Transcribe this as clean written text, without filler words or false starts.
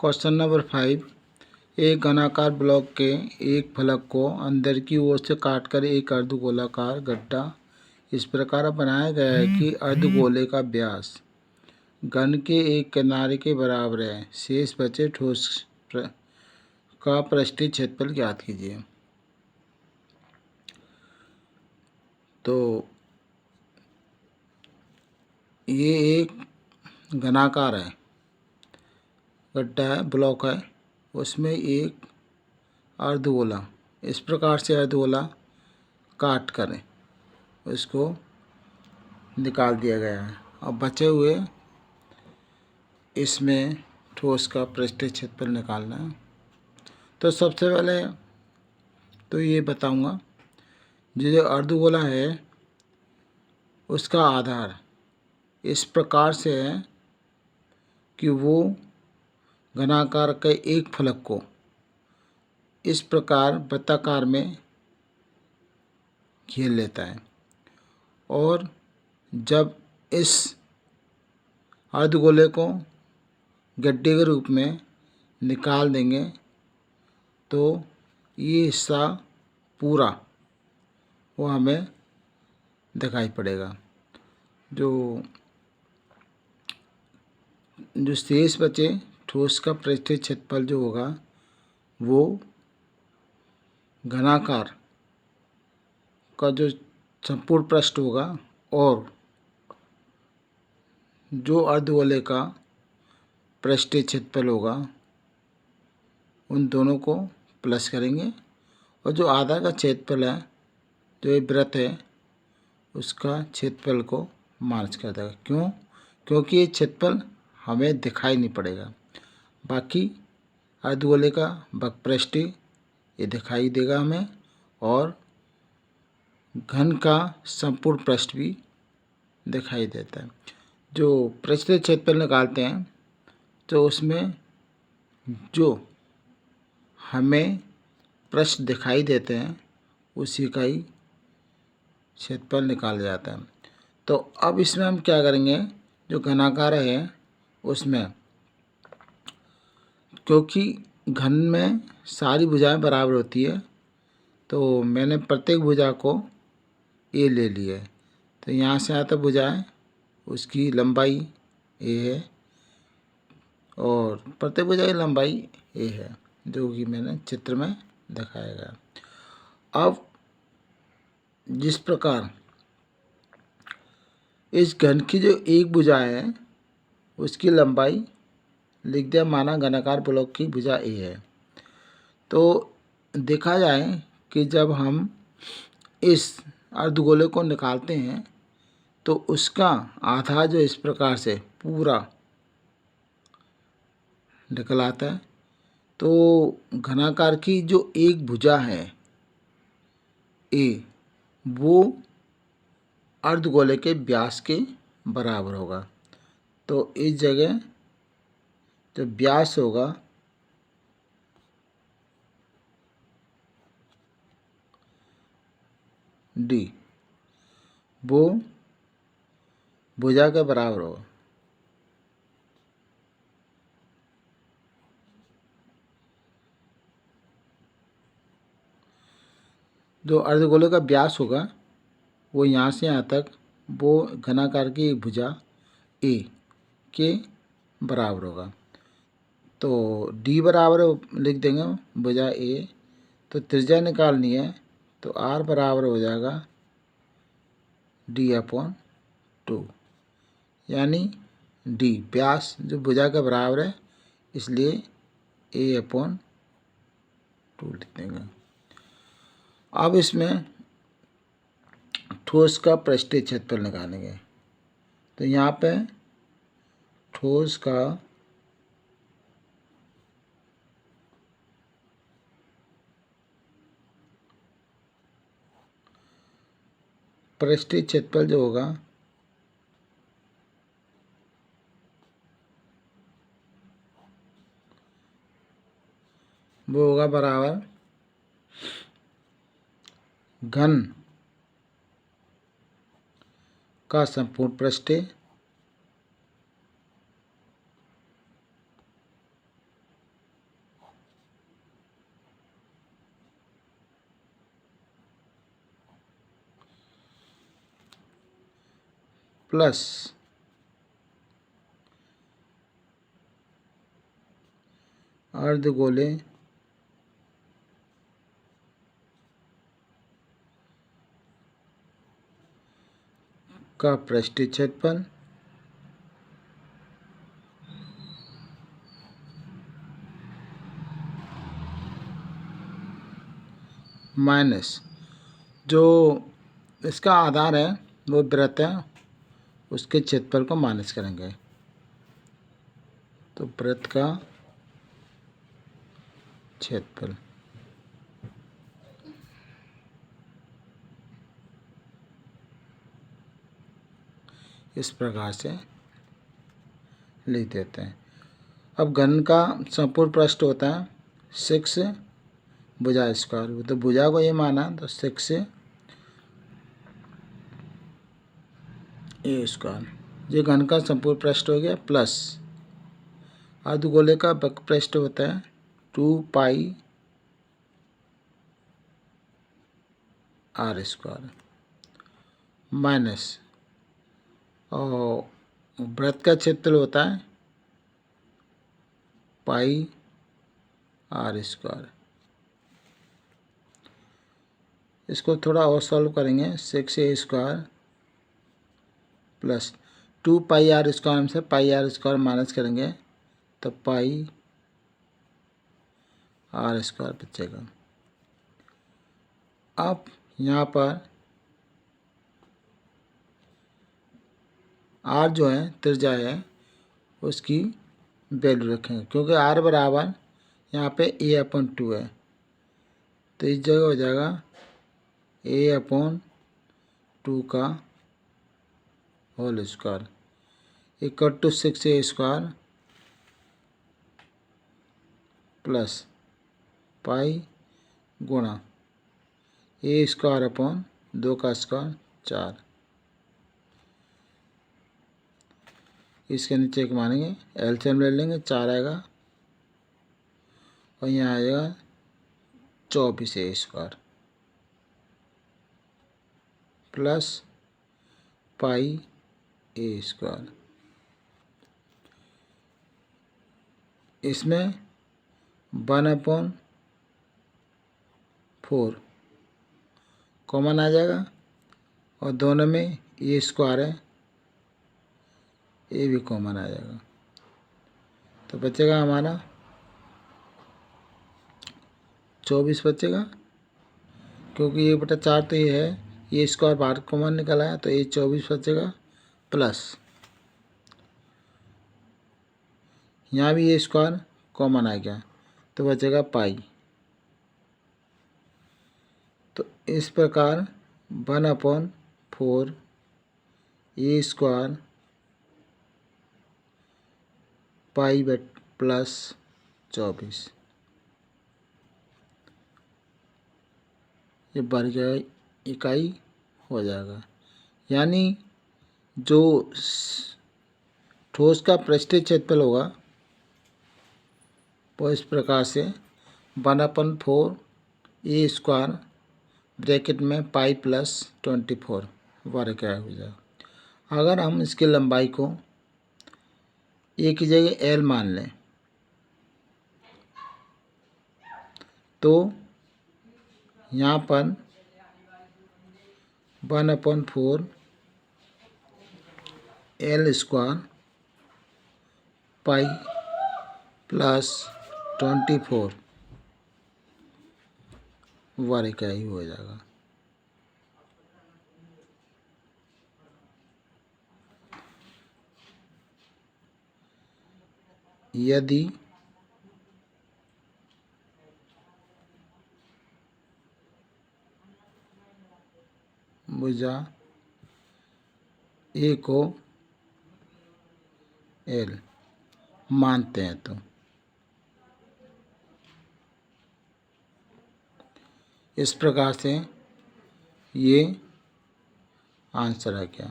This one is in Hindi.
Question number 5। एक घनाकार ब्लॉक के एक फलक को अंदर की ओर से काटकर एक अर्धगोलाकार गड्ढा इस प्रकार बनाया गया है कि अर्धगोले का व्यास घन के एक किनारे के बराबर है। शेष बचे ठोस का पृष्ठीय क्षेत्रफल ज्ञात कीजिए। तो ये एक घनाकार है, गड्ढा है, ब्लॉक है, उसमें एक अर्धगोला इस प्रकार से अर्धगोला काट कर उसको निकाल दिया गया है। अब बचे हुए इसमें ठोस का पृष्ठीय क्षेत्रफल निकालना है। तो सबसे पहले तो ये बताऊंगा, जो अर्धगोला है उसका आधार इस प्रकार से है कि वो घनाकार के एक फलक को इस प्रकार वृत्ताकार में घेर लेता है, और जब इस अर्धगोले को गड्ढे के रूप में निकाल देंगे तो ये हिस्सा पूरा वो हमें दिखाई पड़ेगा। जो शेष बचे ठोस का पृष्ठीय क्षेत्रफल जो होगा वो घनाकार का जो संपूर्ण पृष्ठ होगा और जो अर्धगोले का पृष्ठीय क्षेत्रफल होगा उन दोनों को प्लस करेंगे, और जो आधार का क्षेत्रफल है, जो ये वृत्त है, उसका क्षेत्रफल को माइनस कर देगा। क्यों? क्योंकि ये क्षेत्रफल हमें दिखाई नहीं पड़ेगा, बाकी अर्धगोले का वक्रपृष्ठीय ये दिखाई देगा हमें, और घन का संपूर्ण पृष्ठ भी दिखाई देता है। जो पृष्ठीय क्षेत्रफल निकालते हैं तो उसमें जो हमें पृष्ठ दिखाई देते हैं उसी का ही क्षेत्रफल निकाला जाता है। तो अब इसमें हम क्या करेंगे, जो घनाकार है उसमें, क्योंकि घन में सारी भुजाएं बराबर होती है, तो मैंने प्रत्येक भुजा को ए ले लिया है। तो यहाँ से आता भुजाएं, उसकी लंबाई ए है और प्रत्येक भुजा की लंबाई ए है, जो कि मैंने चित्र में दिखाया गया। अब जिस प्रकार इस घन की जो एक भुजा है उसकी लंबाई लिख दिया, माना घनाकार ब्लॉक की भुजा ए है। तो देखा जाए कि जब हम इस अर्धगोले को निकालते हैं तो उसका आधा जो इस प्रकार से पूरा निकल आता है। तो घनाकार की जो एक भुजा है ए, वो अर्धगोले के व्यास के बराबर होगा। तो इस जगह जो व्यास होगा डी, वो भुजा के बराबर होगा। जो अर्धगोले का व्यास होगा वो यहाँ से यहाँ तक वो घनाकार की एक भुजा ए के बराबर होगा। तो डी बराबर लिख देंगे भुजा ए, तो त्रिज्या निकालनी है तो आर बराबर हो जाएगा d/2, यानी डी व्यास जो भुजा के बराबर है, इसलिए a/2 लिख देंगे। अब इसमें ठोस का पृष्ठीय क्षेत्रफल निकालेंगे। तो यहाँ पे ठोस का पृष्ठीय क्षेत्रफल जो होगा वो होगा बराबर घन का संपूर्ण पृष्ठीय प्लस अर्धगोले का पृष्ठीय क्षेत्रफल माइनस जो इसका आधार है वो वृत्त है, उसके क्षेत्रफल को माइनस करेंगे। तो वृत्त का क्षेत्रफल इस प्रकार से लिख देते हैं। अब घन का संपूर्ण पृष्ठ होता है 6 भुजा स्क्वायर, तो भुजा को ये माना तो 6 ए स्क्वायर, ये घन का संपूर्ण पृष्ठ हो गया, प्लस अर्धगोले का वक्र पृष्ठ होता है 2 पाई आर स्क्वायर, माइनस और वृत्त का क्षेत्रफल होता है पाई आर स्क्वायर। इसको थोड़ा और सॉल्व करेंगे, 6a square plus 2 pi r square से पाई आर स्क्वायर माइनस करेंगे तो पाई आर स्क्वायर बचेगा। अब यहाँ पर आर जो है त्रिज्या है उसकी वैल्यू रखेंगे, क्योंकि आर बराबर यहाँ पे a/2 है, तो इस जगह हो जाएगा a/2 का whole square equal to 6a square plus pi गुणा a स्क्वायर अपॉन 2 का स्क्वायर 4। इसके नीचे एक मानेंगे, एलसीएम ले लेंगे, 4 आएगा और यहाँ आएगा 24a स्क्वायर प्लस पाई ए स्क्वायर। इसमें 1/4 कॉमन आ जाएगा और दोनों में ए स्क्वायर है, ए भी कॉमन आ जाएगा, तो बचेगा हमारा 24 बचेगा, क्योंकि ये बटा 4 तो ये है, ये स्क्वायर बाहर कॉमन निकला है तो ये 24 बचेगा, प्लस यहाँ भी ये स्क्वायर कॉमन आ गया तो बचेगा पाई। तो इस प्रकार 1/4 ए स्क्वायर पाई प्लस 24 ये वर्ग इकाई हो जाएगा। यानी जो ठोस का पृष्ठीय क्षेत्रफल होगा वो इस प्रकार से 1/4 ए स्क्वायर ब्रैकेट में पाई प्लस 24 वर्ग इकाई हो जाएगा। अगर हम इसकी लंबाई को ए की जगह एल मान लें तो यहाँ पर 1/4 एल स्क्वायर पाई प्लस 24 वर्ग इकाई हो जाएगा। यदि भुजा ए को एल मानते हैं तो इस प्रकार से ये आंसर है क्या।